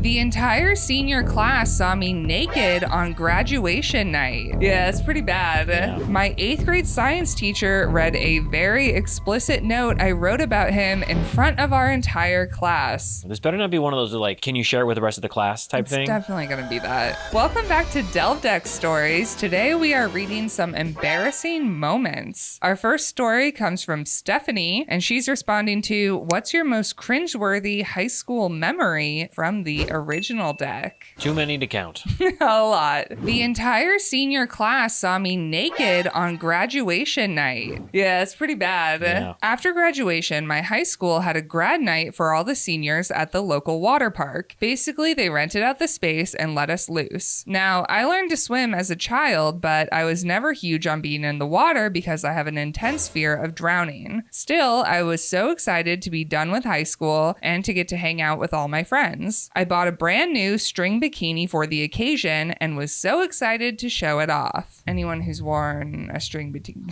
The entire senior class saw me naked on graduation night. Yeah, it's pretty bad. Yeah. My 8th grade science teacher read a very explicit note I wrote about him in front of our entire class. This better not be one of those like, can you share it with the rest of the class type It's thing? definitely gonna be that. Welcome back to Delve Deck Stories. Today we are reading some embarrassing moments. Our first story comes from Stephanie, and she's responding to, what's your most cringeworthy high school memory from the original deck? Too many to count. A lot. The entire senior class saw me naked on graduation night. Yeah, it's pretty bad. Yeah. After graduation, my high school had a grad night for all the seniors at the local water park. Basically, they rented out the space and let us loose. Now, I learned to swim as a child, but I was never huge on being in the water because I have an intense fear of drowning. Still, I was so excited to be done with high school and to get to hang out with all my friends. I bought a brand new string bikini for the occasion and was so excited to show it off. Anyone who's worn a string bikini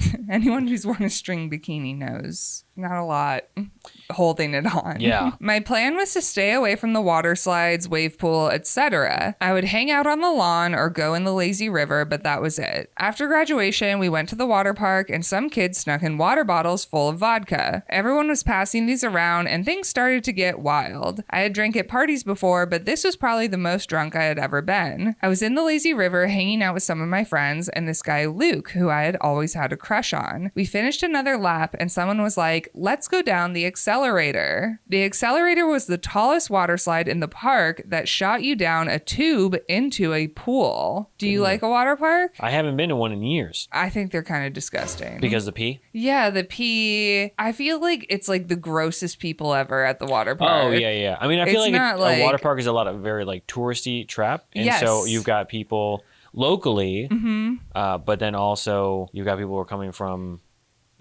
knows. Not a lot holding it on. Yeah. My plan was to stay away from the water slides, wave pool, etc. I would hang out on the lawn or go in the lazy river, but that was it. After graduation, we went to the water park and some kids snuck in water bottles full of vodka. Everyone was passing these around and things started to get wild. I had drank at parties before, but this was probably the most drunk I had ever been. I was in the lazy river hanging out with some of my friends and this guy Luke, who I had always had a crush on. We finished another lap and someone was like, let's go down the accelerator. The accelerator was the tallest water slide in the park that shot you down a tube into a pool. Do you like a water park? I haven't been to one in years. I think they're kind of disgusting. Because the pee? Yeah, the pee. I feel like it's like the grossest people ever at the water park. Oh, yeah. I mean, I feel It's not a like- water park is a lot of very like touristy trap. And Yes. so you've got people locally, but then also you've got people who are coming from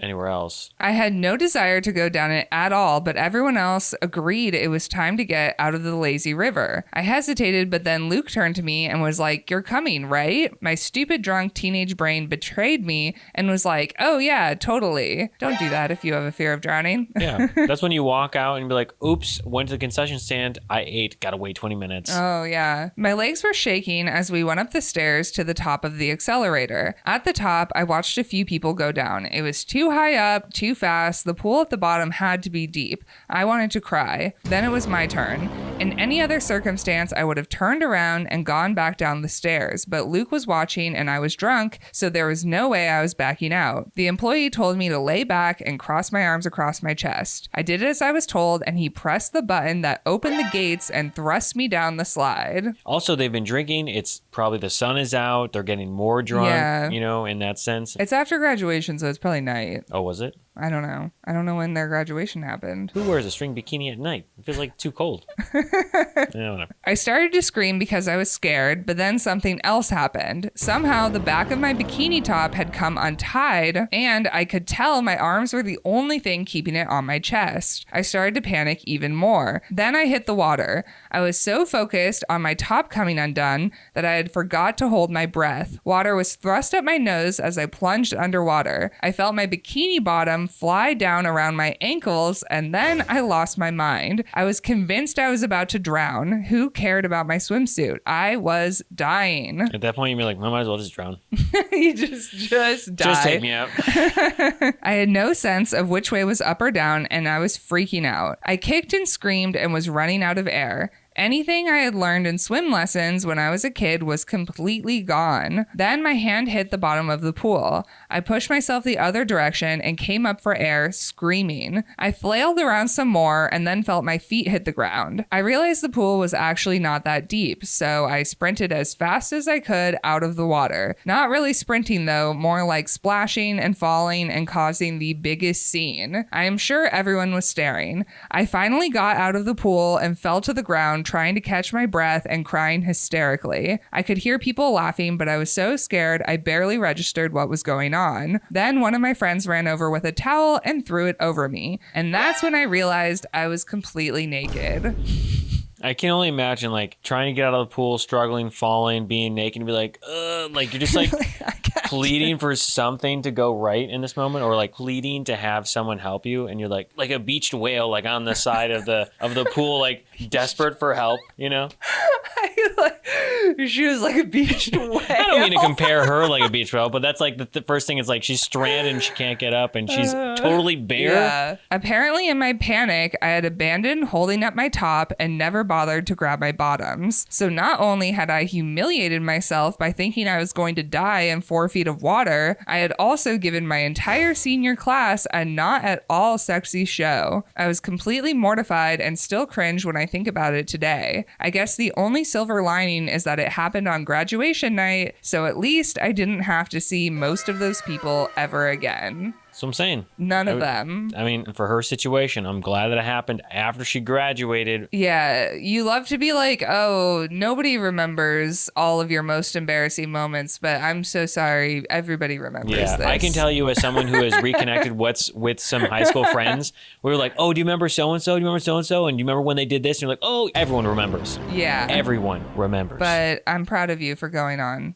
anywhere else. I had no desire to go down it at all, but everyone else agreed it was time to get out of the lazy river. I hesitated, but then Luke turned to me and was like, you're coming, right? My stupid drunk teenage brain betrayed me and was like, oh yeah, totally. Don't do that if you have a fear of drowning. Yeah. That's when you walk out and be like, oops, went to the concession stand. I ate, gotta wait 20 minutes. Oh, yeah. My legs were shaking as we went up the stairs to the top of the accelerator. At the top, I watched a few people go down. It was too high up, too fast. The pool at the bottom had to be deep. I wanted to cry. Then it was my turn. In any other circumstance, I would have turned around and gone back down the stairs, but Luke was watching and I was drunk, so there was no way I was backing out. The employee told me to lay back and cross my arms across my chest. I did as I was told, and he pressed the button that opened the gates and thrust me down the slide. Also, they've been drinking. It's probably the sun is out. They're getting more drunk, Yeah. you know, in that sense. It's after graduation, so it's probably night. Oh, was it? I don't know. I don't know when their graduation happened. Who wears a string bikini at night? It feels like too cold. I don't know. I started to scream because I was scared, but then something else happened. Somehow the back of my bikini top had come untied, and I could tell my arms were the only thing keeping it on my chest. I started to panic even more. Then I hit the water. I was so focused on my top coming undone that I had forgot to hold my breath. Water was thrust up my nose as I plunged underwater. I felt my bikini bottom fly down around my ankles, and then I lost my mind. I was convinced I was about to drown. Who cared about my swimsuit? I was dying. At that point, you'd be like, I might as well just drown. You just die. Just take me out. I had no sense of which way was up or down, and I was freaking out. I kicked and screamed and was running out of air. Anything I had learned in swim lessons when I was a kid was completely gone. Then my hand hit the bottom of the pool. I pushed myself the other direction and came up for air, screaming. I flailed around some more and then felt my feet hit the ground. I realized the pool was actually not that deep, so I sprinted as fast as I could out of the water. Not really sprinting though, more like splashing and falling and causing the biggest scene. I am sure everyone was staring. I finally got out of the pool and fell to the ground, trying to catch my breath and crying hysterically. I could hear people laughing, but I was so scared I barely registered what was going on. Then one of my friends ran over with a towel and threw it over me. And that's when I realized I was completely naked. I can only imagine like trying to get out of the pool, struggling, falling, being naked, and be like, ugh, like you're just like pleading for something to go right in this moment, or like pleading to have someone help you, and you're like a beached whale, like on the side of the pool, like desperate for help, you know? She was like a beached whale. I don't mean to compare her like a beach whale, but that's like the first thing is like she's stranded and she can't get up and she's totally bare. Yeah. Apparently in my panic, I had abandoned holding up my top and never bothered to grab my bottoms. So not only had I humiliated myself by thinking I was going to die in 4 feet of water, I had also given my entire senior class a not at all sexy show. I was completely mortified and still cringe when I think about it today. I guess the only silver lining is that it happened on graduation night, so at least I didn't have to see most of those people ever again. That's what I'm saying. None of them. I mean, for her situation, I'm glad that it happened after she graduated. Yeah, you love to be like, oh, nobody remembers all of your most embarrassing moments, but I'm so sorry. Everybody remembers this. I can tell you as someone who has reconnected with some high school friends, we were like, oh, do you remember so-and-so? Do you remember so-and-so? And do you remember when they did this? And you're like, oh, everyone remembers. Yeah. Everyone remembers. But I'm proud of you for going on.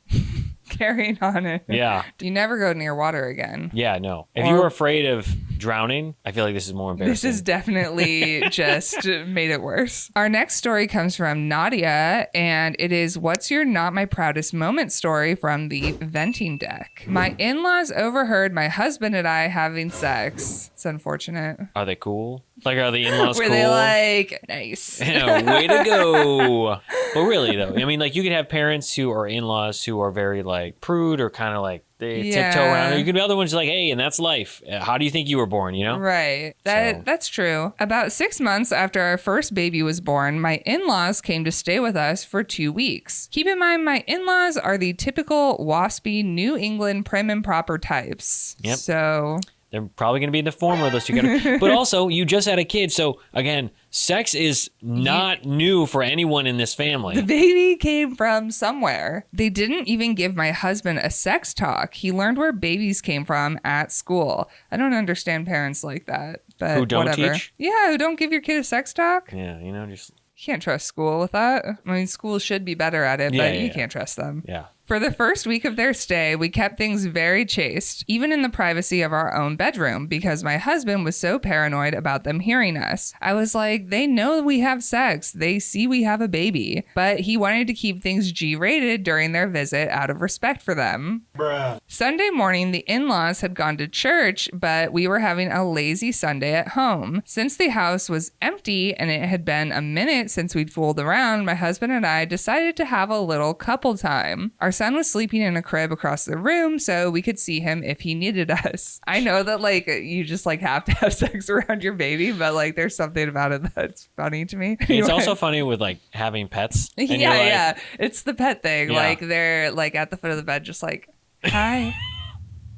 Carrying on it. Yeah. You never go near water again. Yeah, no. If you were afraid of drowning, I feel like this is more embarrassing. This has definitely just made it worse. Our next story comes from Nadia, and it is, what's your not my proudest moment story from the venting deck? My in-laws overheard my husband and I having sex. It's unfortunate. Are they cool? Like, are the in-laws Were cool? they like, nice? Yeah, way to go. But really, though, I mean, like, you could have parents who are in-laws who are very, like, prude or kind of like, they tiptoe around. Or you could be other ones like, hey, and that's life. How do you think you were born, you know? Right. That's true. About 6 months after our first baby was born, my in-laws came to stay with us for 2 weeks. Keep in mind, my in-laws are the typical waspy New England prim and proper types. Yep. So... they're probably going to be in the former of those two categories. But also, you just had a kid. So, again, sex is not new for anyone in this family. The baby came from somewhere. They didn't even give my husband a sex talk. He learned where babies came from at school. I don't understand parents like that. But Who don't whatever. teach? Yeah, who don't give your kid a sex talk. Yeah, you know, just... You can't trust school with that. I mean, school should be better at it, but you can't trust them. Yeah. For the first week of their stay, we kept things very chaste, even in the privacy of our own bedroom, because my husband was so paranoid about them hearing us. I was like, they know we have sex. They see we have a baby. But he wanted to keep things G-rated during their visit out of respect for them. Bruh. Sunday morning, the in-laws had gone to church, but we were having a lazy Sunday at home. Since the house was empty and it had been a minute since we'd fooled around, my husband and I decided to have a little couple time. Our son was sleeping in a crib across the room, so we could see him if he needed us. I know that like you just like have to have sex around your baby, but like there's something about it that's funny to me. It's also funny with like having pets. And Yeah. It's the pet thing. Yeah. Like they're like at the foot of the bed, just like, hi.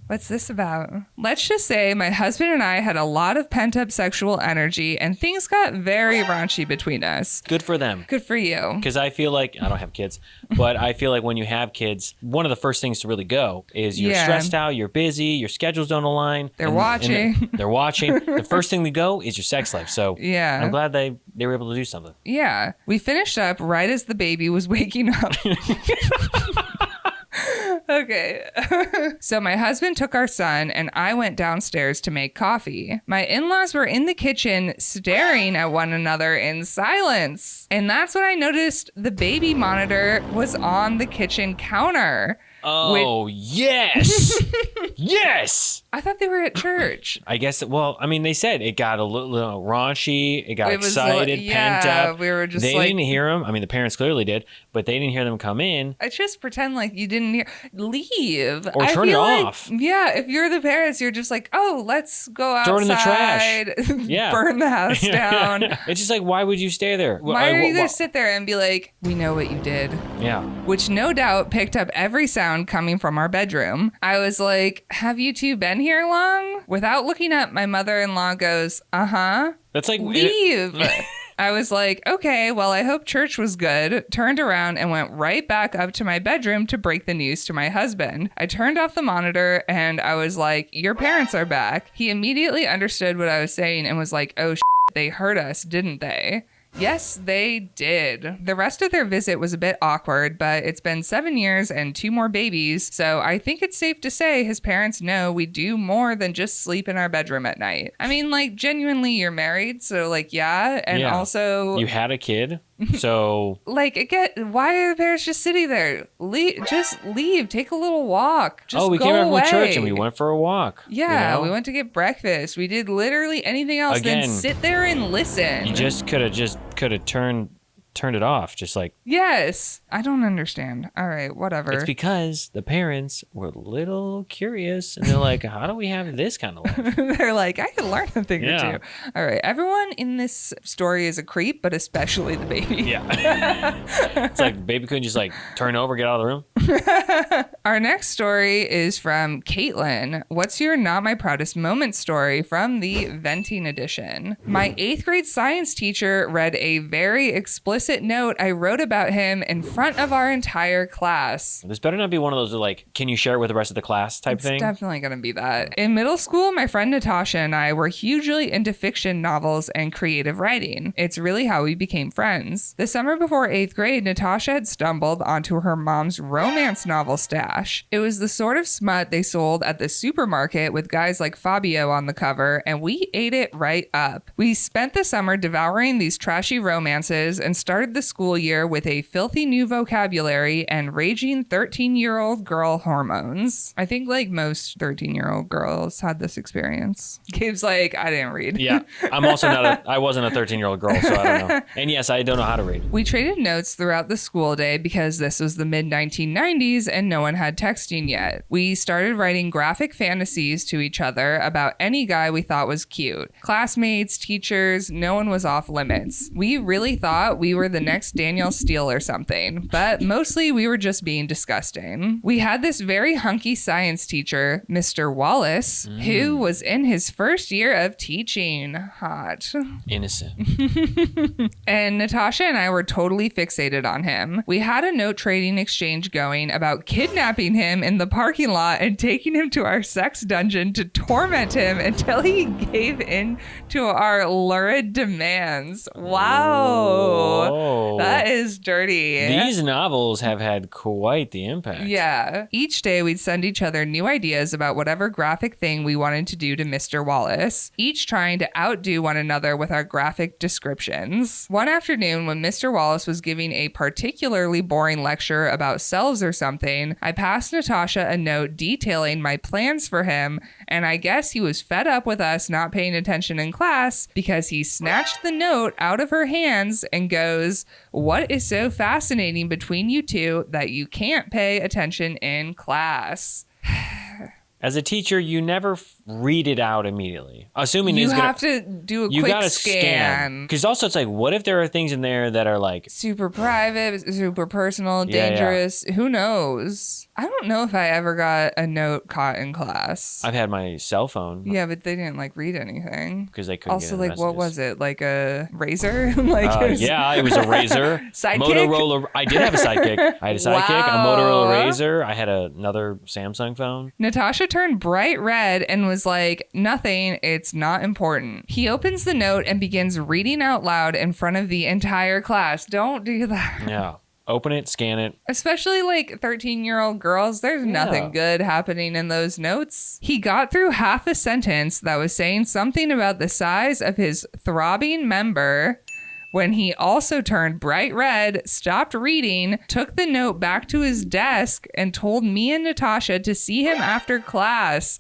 What's this about? Let's just say my husband and I had a lot of pent-up sexual energy and things got very raunchy between us. Good for them. Good for you. Because I feel like, I don't have kids, but I feel like when you have kids, one of the first things to really go is you're stressed out, you're busy, your schedules don't align. They're watching. They're watching. The first thing to go is your sex life. So yeah. I'm glad they were able to do something. Yeah. We finished up right as the baby was waking up. Okay. So my husband took our son and I went downstairs to make coffee. My in-laws were in the kitchen staring at one another in silence. And that's when I noticed the baby monitor was on the kitchen counter. Oh, yes. Yes. I thought they were at church. I guess, well, I mean, they said it got a little raunchy. It got excited, pent up. We were just they like... didn't hear them. I mean, the parents clearly did, but they didn't hear them come in. I just pretend like you didn't hear. Leave. Or turn it off. Yeah, if you're the parents, you're just like, oh, let's go outside. Throw it in the trash. Yeah. Burn the house down. It's just like, why would you stay there? Why are you going to sit there and be like, we know what you did? Yeah. Which no doubt picked up every sound coming from our bedroom. I was like, have you two been here long? Without looking up, my mother-in-law goes, uh-huh. That's like... Leave. I was like, okay, well, I hope church was good. Turned around and went right back up to my bedroom to break the news to my husband. I turned off the monitor and I was like, your parents are back. He immediately understood what I was saying and was like, oh, they heard us, didn't they? Yes, they did. The rest of their visit was a bit awkward, but it's been 7 years and 2 more babies, so I think it's safe to say his parents know we do more than just sleep in our bedroom at night. I mean, like, genuinely, you're married, so, like, yeah, and Yeah. also... You had a kid, so... Like, again, why are the parents just sitting there? Just leave. Take a little walk. Just we go came back away. from church and we went for a walk. Yeah, you know? we went to get breakfast. We did literally anything else than Again, sit there and listen. You just could have turned it off, just like... Yes. I don't understand. All right, whatever. It's because the parents were a little curious and they're like, how do we have this kind of life? They're like, I can learn a thing or two. All right, everyone in this story is a creep, but especially the baby. Yeah. It's like the baby couldn't just like turn over, get out of the room. Our next story is from Caitlin. What's your not my proudest moment story from the venting edition? My 8th grade science teacher read a very explicit note I wrote about him in front of our entire class. This better not be one of those like, can you share it with the rest of the class type thing? It's definitely going to be that. In middle school, my friend Natasha and I were hugely into fiction novels and creative writing. It's really how we became friends. The summer before 8th grade, Natasha had stumbled onto her mom's romance novel stash. It was the sort of smut they sold at the supermarket with guys like Fabio on the cover, and we ate it right up. We spent the summer devouring these trashy romances and started the school year with a filthy new vocabulary and raging 13-year-old girl hormones. I think like most 13-year-old girls had this experience. Gabe's like, I didn't read. Yeah. I wasn't a 13-year-old girl, so I don't know. And yes, I don't know how to read. We traded notes throughout the school day because this was the mid-1990s and no one had texting yet. We started writing graphic fantasies to each other about any guy we thought was cute. Classmates, teachers, no one was off limits. We really thought we were the next Danielle Steele or something, but mostly we were just being disgusting. We had this very hunky science teacher, Mr. Wallace, who was in his first year of teaching. Hot. Innocent. And Natasha and I were totally fixated on him. We had a note trading exchange going about kidnapping him in the parking lot and taking him to our sex dungeon to torment him until he gave in to our lurid demands. Wow. Whoa. That is dirty. These novels have had quite the impact. Yeah. Each day we'd send each other new ideas about whatever graphic thing we wanted to do to Mr. Wallace, each trying to outdo one another with our graphic descriptions. One afternoon when Mr. Wallace was giving a particularly boring lecture about cells or something, I passed Natasha a note detailing my plans for him, and I guess he was fed up with us not paying attention in class because he snatched the note out of her hands and goes, "What is so fascinating between you two that you can't pay attention in class?" As a teacher, you never read it out immediately. Assuming you it's have to do a quick scan. Because also it's like, what if there are things in there that are like... super private, super personal, dangerous. Yeah. Who knows? I don't know if I ever got a note caught in class. I've had my cell phone. Yeah, but they didn't like read anything. Because they couldn't also, get like, what was it? Like a razor? It was a razor. Sidekick? Motorola. I did have a sidekick. I had a sidekick, wow. a Motorola razor. I had another Samsung phone. Natasha turned bright red and was like, "Nothing, it's not important." He opens the note and begins reading out loud in front of the entire class. Don't do that. Yeah. Open it, scan it. Especially like 13-year-old girls, there's nothing good happening in those notes. He got through half a sentence that was saying something about the size of his throbbing member when he also turned bright red, stopped reading, took the note back to his desk, and told me and Natasha to see him after class.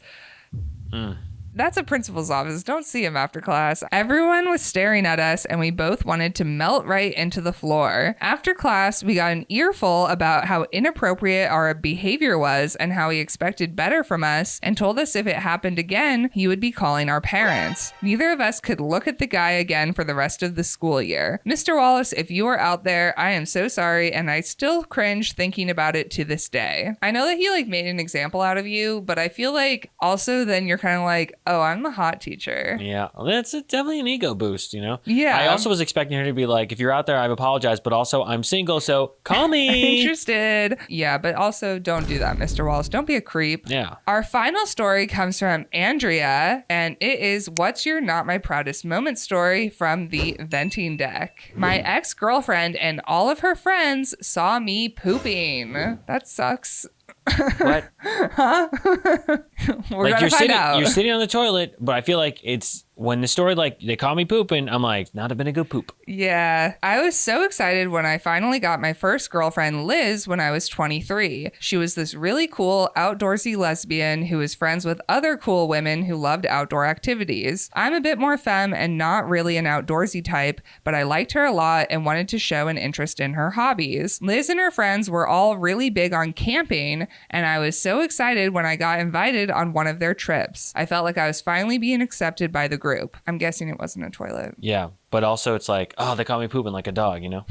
That's a principal's office. Don't see him after class. Everyone was staring at us and we both wanted to melt right into the floor. After class, we got an earful about how inappropriate our behavior was and how he expected better from us and told us if it happened again, he would be calling our parents. Neither of us could look at the guy again for the rest of the school year. Mr. Wallace, if you are out there, I am so sorry and I still cringe thinking about it to this day. I know that he like made an example out of you, but I feel like also then you're kind of like, oh, I'm the hot teacher. Yeah, well, that's definitely an ego boost, you know? Yeah. I also was expecting her to be like, if you're out there, I've apologized, but also I'm single, so call me. Interested. Yeah, but also don't do that, Mr. Wallace. Don't be a creep. Yeah. Our final story comes from Andrea, and it is what's your not my proudest moment story from the venting deck. My ex-girlfriend and all of her friends saw me pooping. That sucks. What? Huh? We're Like gonna find out. you're sitting on the toilet, but I feel like it's when the story like they caught me pooping, I'm like, not have been a good poop. Yeah, I was so excited when I finally got my first girlfriend, Liz, when I was 23. She was this really cool outdoorsy lesbian who was friends with other cool women who loved outdoor activities. I'm a bit more femme and not really an outdoorsy type, but I liked her a lot and wanted to show an interest in her hobbies. Liz and her friends were all really big on camping, and I was so excited when I got invited on one of their trips. I felt like I was finally being accepted by the group. I'm guessing it wasn't a toilet. Yeah. But also it's like, oh, they caught me pooping like a dog, you know?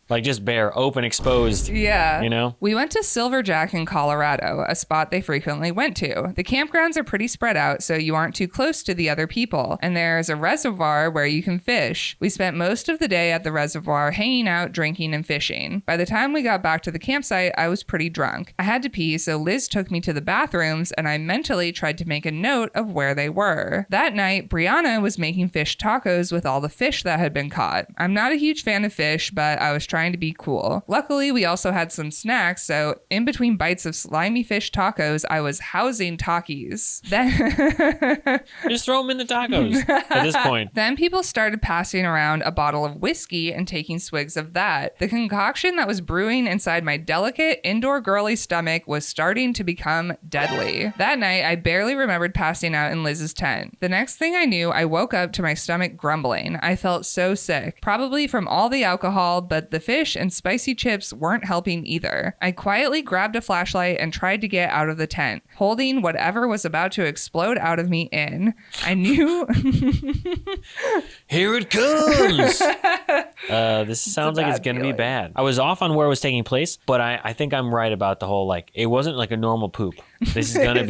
Like just bare, open, exposed. Yeah. You know? We went to Silverjack in Colorado, a spot they frequently went to. The campgrounds are pretty spread out, so you aren't too close to the other people. And there's a reservoir where you can fish. We spent most of the day at the reservoir hanging out, drinking, and fishing. By the time we got back to the campsite, I was pretty drunk. I had to pee, so Liz took me to the bathrooms, and I mentally tried to make a note of where they were. That night, Brianna was making fish tacos with all the fish that had been caught. I'm not a huge fan of fish, but I was trying to be cool. Luckily, we also had some snacks, so in between bites of slimy fish tacos, I was housing Takis. Then Just throw them in the tacos at this point. Then people started passing around a bottle of whiskey and taking swigs of that. The concoction that was brewing inside my delicate indoor girly stomach was starting to become deadly. That night, I barely remembered passing out in Liz's tent. The next thing I knew, I woke up to my stomach grumbling. I felt so sick, probably from all the alcohol, but the fish and spicy chips weren't helping either. I quietly grabbed a flashlight and tried to get out of the tent, holding whatever was about to explode out of me in. I knew... Here it comes. This sounds like it's bad going to be feeling. bad. I was off on where it was taking place, but I think I'm right about the whole, like, it wasn't like a normal poop. This is going to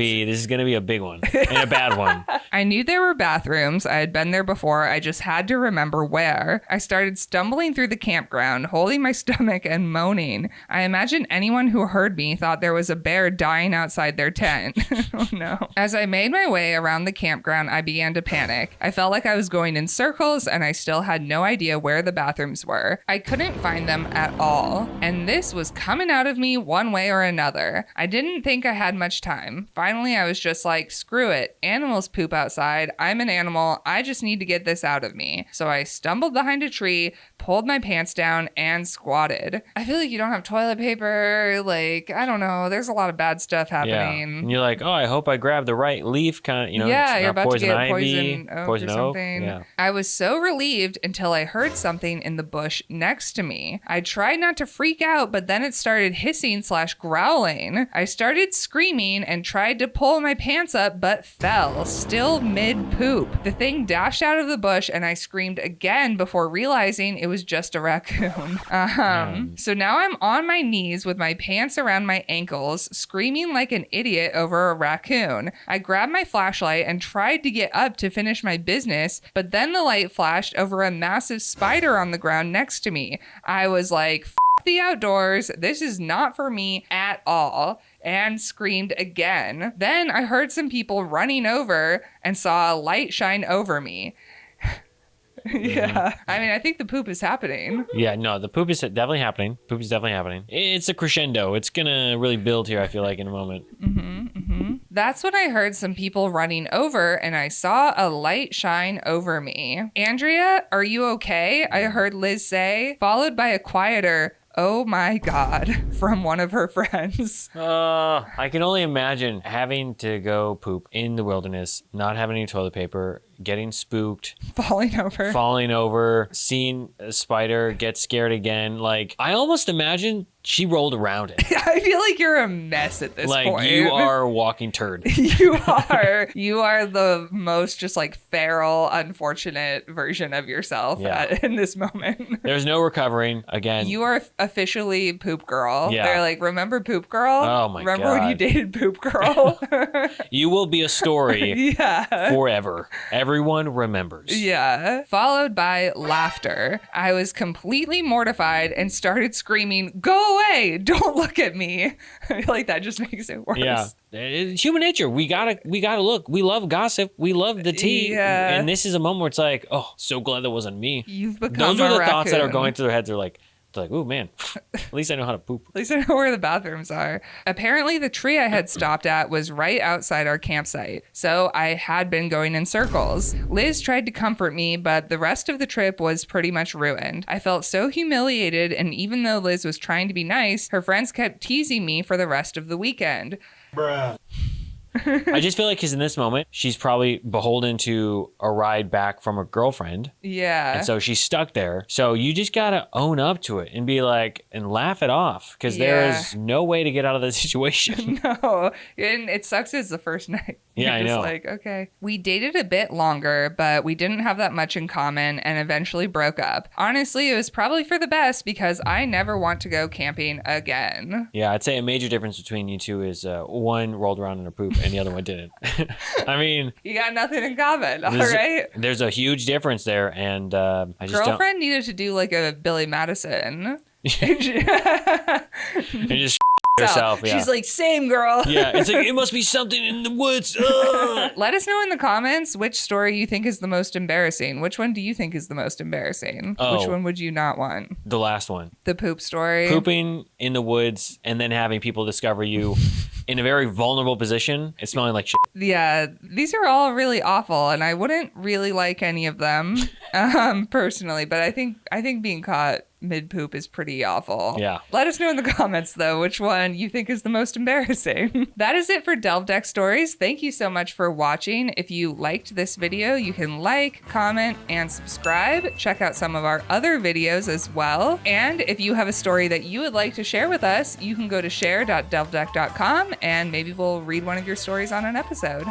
be a big one and a bad one. I knew there were bathrooms. I had been there before. I just had to remember where. I started stumbling through the campground, holding my stomach and moaning. I imagine anyone who heard me thought there was a bear dying outside their tent. Oh no. As I made my way around the campground, I began to panic. I felt like I was going in circles and I still had no idea where the bathrooms were. I couldn't find them at all. And this was coming out of me one way or another. I didn't think I had much time. Finally, I was just like, screw it. Animals poop outside. I'm an animal. I just need to get this out of me. So I stumbled behind a tree, pulled my pants down, and squatted. I feel like you don't have toilet paper. Like, I don't know. There's a lot of bad stuff Yeah. happening. And you're like, oh, I hope I grabbed the right leaf, kind of, you know. Yeah, it's you're not about to get ivy, poison oak poison or oak. something. Yeah. I was so relieved until I heard something in the bush next to me. I tried not to freak out, but then it started hissing/growling. I started screaming and tried to pull my pants up, but fell, still mid-poop. The thing dashed out of the bush and I screamed again before realizing it was just a raccoon. So now I'm on my knees with my pants around my ankles, screaming like an idiot over a raccoon. I grabbed my flashlight and tried to get up to finish my business, but then the light flashed over a massive spider on the ground next to me. I was like, F the outdoors, this is not for me at all, and screamed again. Then I heard some people running over and saw a light shine over me. Yeah. I mean, I think the poop is happening. Yeah, no, the poop is definitely happening. Poop is definitely happening. It's a crescendo. It's going to really build here, I feel like, in a moment. That's when I heard some people running over and I saw a light shine over me. Andrea, are you okay? I heard Liz say, followed by a quieter, oh my God, from one of her friends. I can only imagine having to go poop in the wilderness, not having any toilet paper, getting spooked, falling over, seeing a spider, get scared again. Like, I almost imagine she rolled around it. I feel like you're a mess at this point. Like, you are a walking turd. You are the most just like feral, unfortunate version of yourself in this moment. There's no recovering. Again, you are officially Poop Girl. Yeah. They're like, remember Poop Girl? Oh my God. Remember when you dated Poop Girl? You will be a story forever. Everyone remembers. Yeah. Followed by laughter. I was completely mortified and started screaming, "Go away! Don't look at me!" I feel like that just makes it worse. Yeah. It's human nature. We gotta look. We love gossip. We love the tea. Yeah. And this is a moment where it's like, oh, so glad that wasn't me. You've become Those are the a thoughts that are raccoon. going through their heads. They're like, oh man, at least I know how to poop. At least I know where the bathrooms are. Apparently, the tree I had stopped at was right outside our campsite, so I had been going in circles. Liz tried to comfort me, but the rest of the trip was pretty much ruined. I felt so humiliated, and even though Liz was trying to be nice, her friends kept teasing me for the rest of the weekend. Bruh. I just feel like because in this moment, she's probably beholden to a ride back from her girlfriend. Yeah. And so she's stuck there. So you just got to own up to it and be like, and laugh it off because there is no way to get out of the situation. No. And it sucks it's the first night. Yeah, You're I know. like, okay. We dated a bit longer, but we didn't have that much in common and eventually broke up. Honestly, it was probably for the best because I never want to go camping again. Yeah, I'd say a major difference between you two is one rolled around in her poop and the other one didn't. I mean, You got nothing in common, all right? there's a huge difference there, and I just Girlfriend needed to do like a Billy Madison. don't. And just herself. Yeah. She's like, same girl. Yeah, it's like it must be something in the woods. Ugh. Let us know in the comments which story you think is the most embarrassing. Which one do you think is the most embarrassing? Oh. Which one would you not want? The last one, The poop story. pooping in the woods, and then having people discover you in a very vulnerable position. It's smelling like shit. Yeah, these are all really awful, and I wouldn't really like any of them, personally. But I think being caught mid poop is pretty awful. Yeah. Let us know in the comments though which one you think is the most embarrassing. That is it for Delve Deck Stories. Thank you so much for watching. If you liked this video, you can like, comment, and subscribe. Check out some of our other videos as well. And if you have a story that you would like to share with us, you can go to share.delvedeck.com and maybe we'll read one of your stories on an episode.